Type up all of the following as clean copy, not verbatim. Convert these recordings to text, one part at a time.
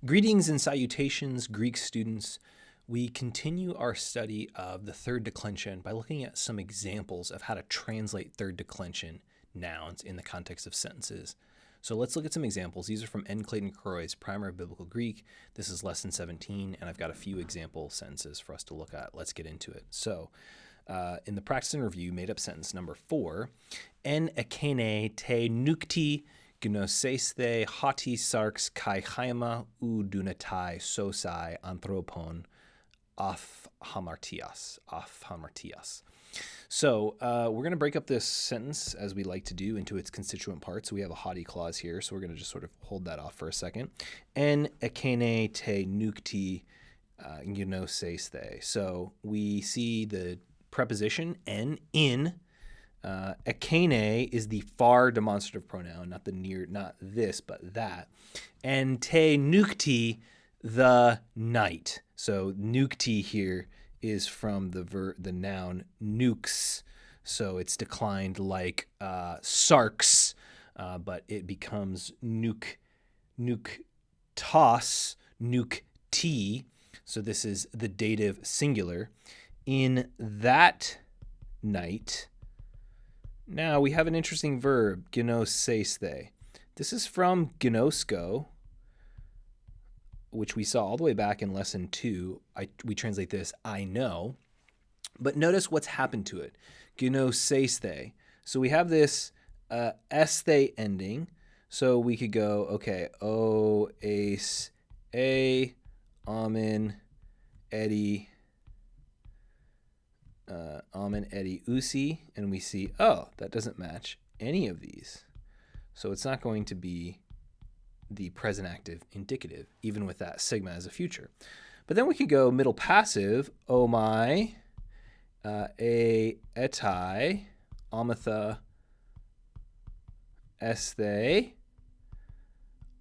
Greetings and salutations, Greek students. We continue our study of the third declension by looking at some examples of how to translate third declension nouns in the context of sentences. So let's look at some examples. These are from N. Clayton Croy's Primer of Biblical Greek. This is lesson 17, and I've got a few example sentences for us to look at. Let's get into it. So in the practice and review, made up sentence number 4, En ekene te nukti gnosesthe hoti sarx kai chaima ou dunatai sosai anthropon af hamartias. So we're going to break up this sentence, as we like to do, into its constituent parts. So we have a hoti clause here, so we're going to just sort of hold that off for a second. En ekene te nukti gnosesthe. So we see the preposition en, in. Ekene is the far demonstrative pronoun, not the near, not this, but that. And te nukti, the night. So nukti here is from the noun nukes. So it's declined like sarx, but it becomes nuktos, nukti. So this is the dative singular. In that night. Now we have an interesting verb, gnosesthe. This is from gnosko, which we saw all the way back in lesson 2. We translate this, I know. But notice what's happened to it, gnosesthe. So we have this esthe ending. So we could go, okay, o, ace, a, amen, edi, amen, edi, usi, and we see, oh, that doesn't match any of these. So it's not going to be the present active indicative, even with that sigma as a future. But then we could go middle passive, o my, a, etai, amatha, esthe,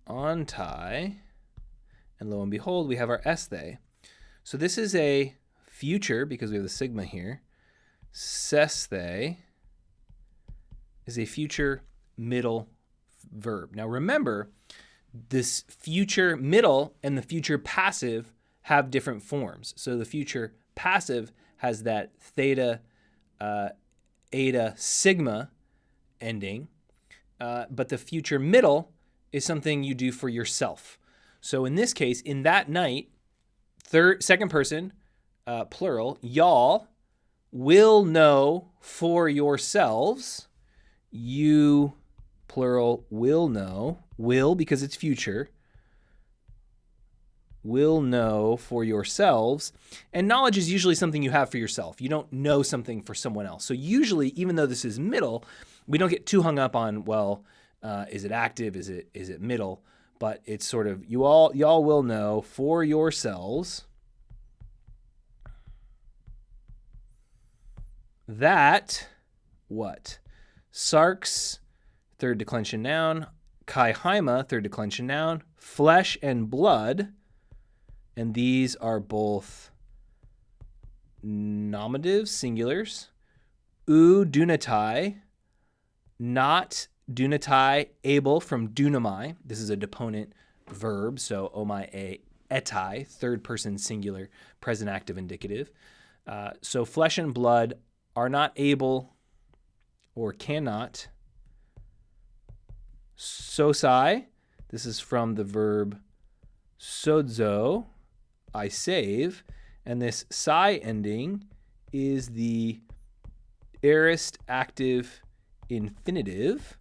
ontai, and lo and behold, we have our esthe. So this is a future, because we have the sigma here. Sesthe is a future middle verb. Now remember, this future middle and the future passive have different forms. So the future passive has that theta, eta, sigma ending, but the future middle is something you do for yourself. So in this case, in that night, second person, plural, y'all will know for yourselves. You, plural, will know. Will, because it's future. Will know for yourselves. And knowledge is usually something you have for yourself. You don't know something for someone else. So usually, even though this is middle, we don't get too hung up on, well, is it active? Is it middle? But it's sort of, y'all will know for yourselves that, what? Sarx, third declension noun. Kai haima, third declension noun. Flesh and blood. And these are both nominatives, singulars. U dunatai, not dunatai, able, from dunamai. This is a deponent verb, so omai a etai, third person singular, present active indicative. So flesh and blood are not able or cannot. Sosai, this is from the verb sozo, I save, and this sai ending is the aorist active infinitive.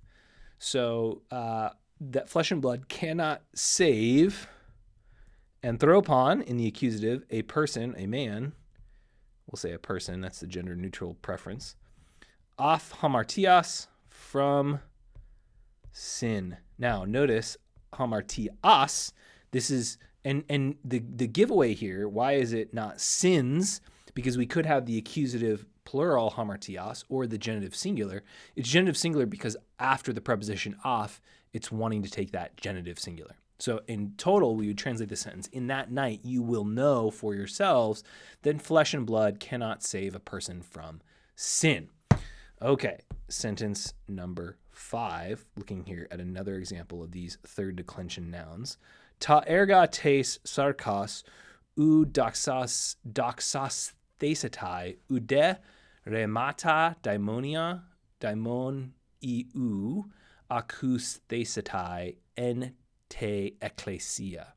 So that flesh and blood cannot save anthropon in the accusative, a person, a man. We'll say a person, that's the gender neutral preference. Af hamartias, from sin. Now notice hamartias, this is, and the giveaway here, why is it not sins? Because we could have the accusative plural hamartias or the genitive singular. It's genitive singular because after the preposition af, it's wanting to take that genitive singular. So in total, we would translate the sentence, in that night you will know for yourselves that flesh and blood cannot save a person from sin. Okay, sentence number 5, looking here at another example of these third declension nouns. Ta erga tes sarkos ou doxas thesetai ude remata daimon iu acus thesetai en te ecclesia.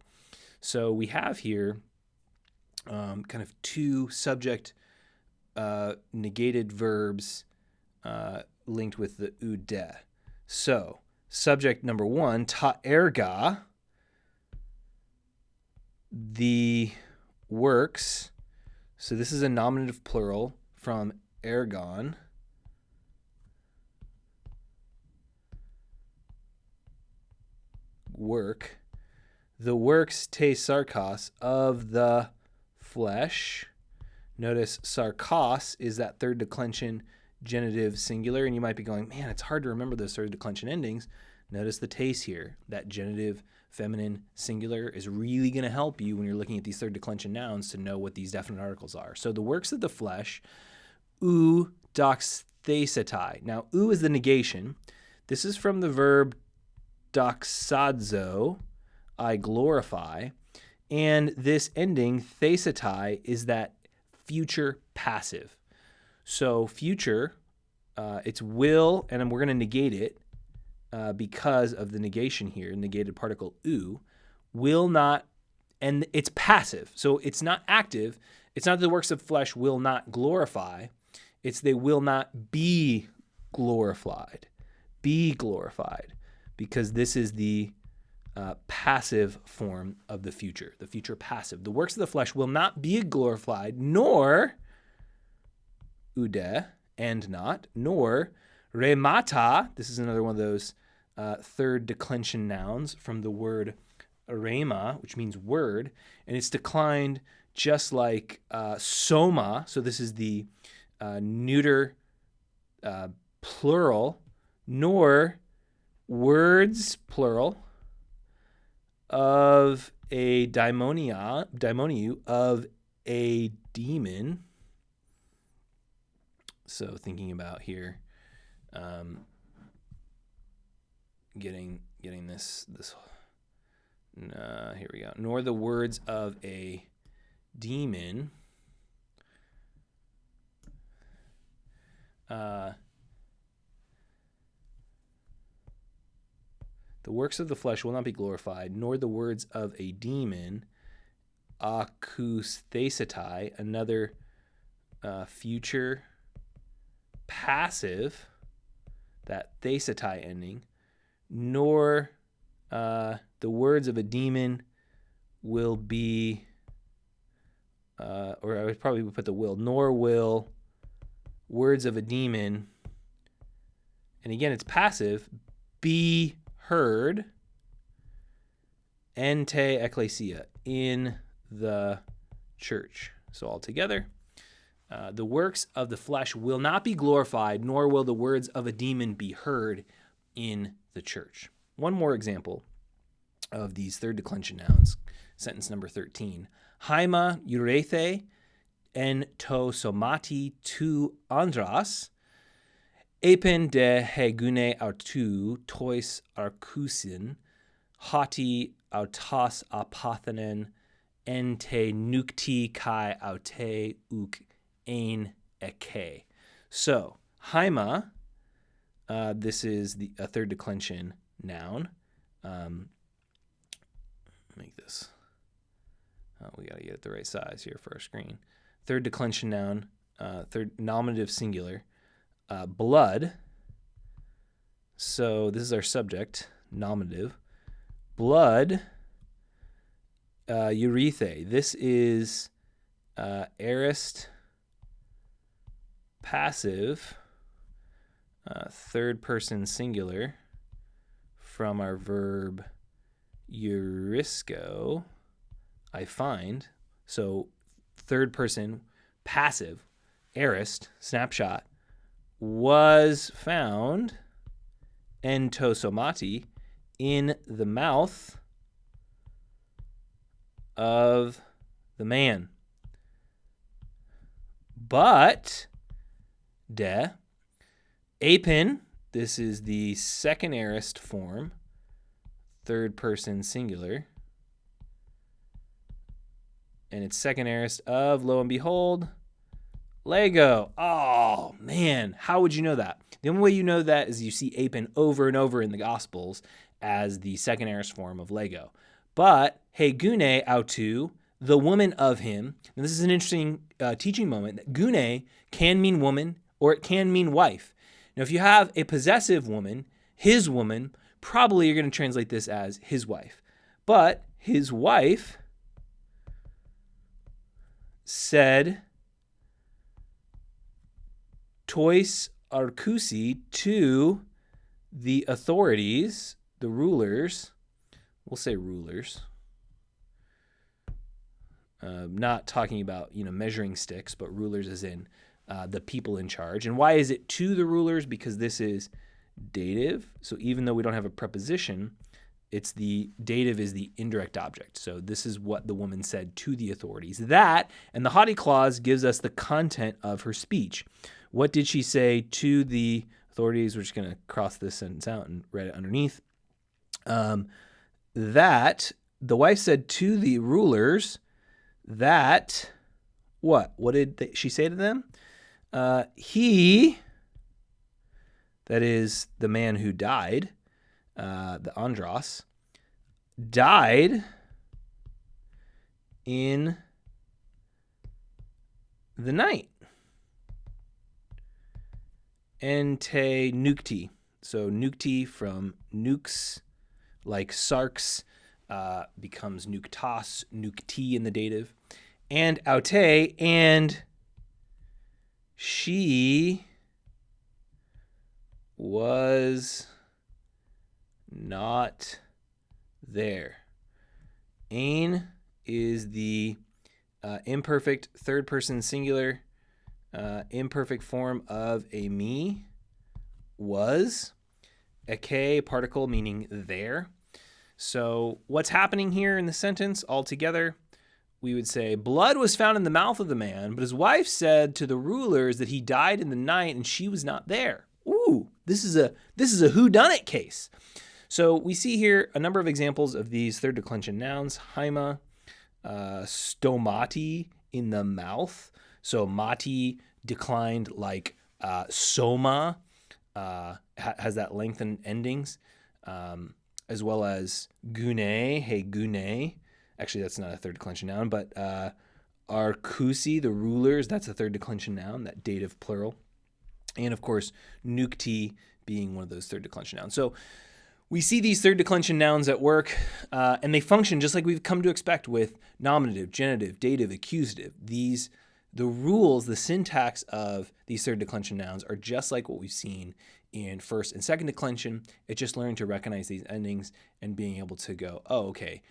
So we have here kind of two subject negated verbs linked with the ude. So subject number one, ta erga, the works. So this is a nominative plural from ergon. Work. The works te sarkos of the flesh. Notice sarkos is that third declension genitive singular, and you might be going, man, it's hard to remember those third declension endings. Notice the tes here. That genitive feminine singular is really going to help you when you're looking at these third declension nouns to know what these definite articles are. So the works of the flesh, ou dox thesetai. Now, ou is the negation. This is from the verb doxazo, I glorify. And this ending, thesetai, is that future passive. So future, it's will, and we're going to negate it because of the negation here, negated particle ou, will not, and it's passive. So it's not active. It's not the works of flesh will not glorify. It's they will not be glorified. Be glorified. Because this is the passive form of the future passive. The works of the flesh will not be glorified, nor ude, and not, nor remata. This is another one of those third declension nouns from the word rema, which means word, and it's declined just like soma. So this is the neuter plural, nor words plural of a daimoniu of a demon. So thinking about here, getting this here we go. Nor the words of a demon. The works of the flesh will not be glorified, nor the words of a demon, acus thesetai, another future passive, that thesetai ending, nor the words of a demon will be, or I would probably put the will, nor will words of a demon, and again it's passive, be heard, ente ecclesia, in the church. So altogether, the works of the flesh will not be glorified, nor will the words of a demon be heard in the church. One more example of these third declension nouns. Sentence number 13. Haima eurethe en to somati tu andras, epen de hegune autu tois arcusin, hati autas apathenen en te nukti kai aute uk ein eke. So, haima, this is a third declension noun. Make this. Oh, we got to get it the right size here for our screen. Third declension noun, third nominative singular. Blood. So this is our subject, nominative. Blood, eurethe. This is aorist passive, third person singular from our verb eurisco, I find. So third person passive, aorist, snapshot, was found entosomati, in the mouth of the man. But de apin, this is the second aorist form, third person singular, and its second aorist of, lo and behold, Lego. Oh, man. How would you know that? The only way you know that is you see Apin over and over in the Gospels as the second aorist form of Lego. But, hey, gune autu, the woman of him. And this is an interesting teaching moment, that gune can mean woman or it can mean wife. Now, if you have a possessive woman, his woman, probably you're going to translate this as his wife. But his wife said tois arkusi to the authorities, the rulers. We'll say rulers. Not talking about measuring sticks, but rulers as in the people in charge. And why is it to the rulers? Because this is dative. So even though we don't have a preposition, it's the dative is the indirect object. So this is what the woman said to the authorities. That and the haughty clause gives us the content of her speech. What did she say to the authorities? We're just going to cross this sentence out and read it underneath. That the wife said to the rulers that what? What did she say to them? He, that is the man who died, the Andros, died in the night. Ente nukti. So nukti from nukes, like sarx, becomes nuktas, nukti in the dative. And aute, and she was not there. Ain is the imperfect third person singular imperfect form of a me, was. Eke, particle meaning there. So what's happening here in the sentence altogether? We would say, blood was found in the mouth of the man, but his wife said to the rulers that he died in the night and she was not there. Ooh, this is a whodunit case. So we see here a number of examples of these third declension nouns. Haima, stomati, in the mouth. So mati declined like soma, has that lengthened endings, as well as gune, hey gune. Actually, that's not a third declension noun, but arkusi, the rulers, that's a third declension noun, that dative plural. And of course, nukti being one of those third declension nouns. So we see these third declension nouns at work, and they function just like we've come to expect with nominative, genitive, dative, accusative. The rules, the syntax of these third declension nouns are just like what we've seen in first and second declension. It's just learning to recognize these endings and being able to go, oh, okay,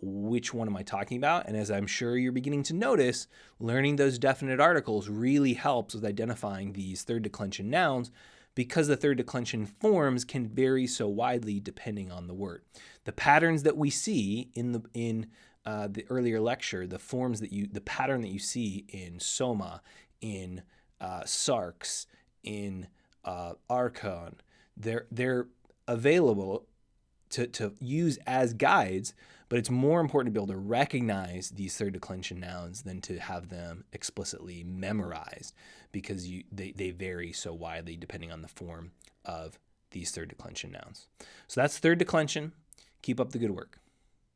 which one am I talking about? And as I'm sure you're beginning to notice, learning those definite articles really helps with identifying these third declension nouns, because the third declension forms can vary so widely depending on the word. The patterns that we see in the earlier lecture, the pattern that you see in soma, in sarx, in archon, they're available to use as guides, but it's more important to be able to recognize these third declension nouns than to have them explicitly memorized, because they vary so widely depending on the form of these third declension nouns. So that's third declension. Keep up the good work.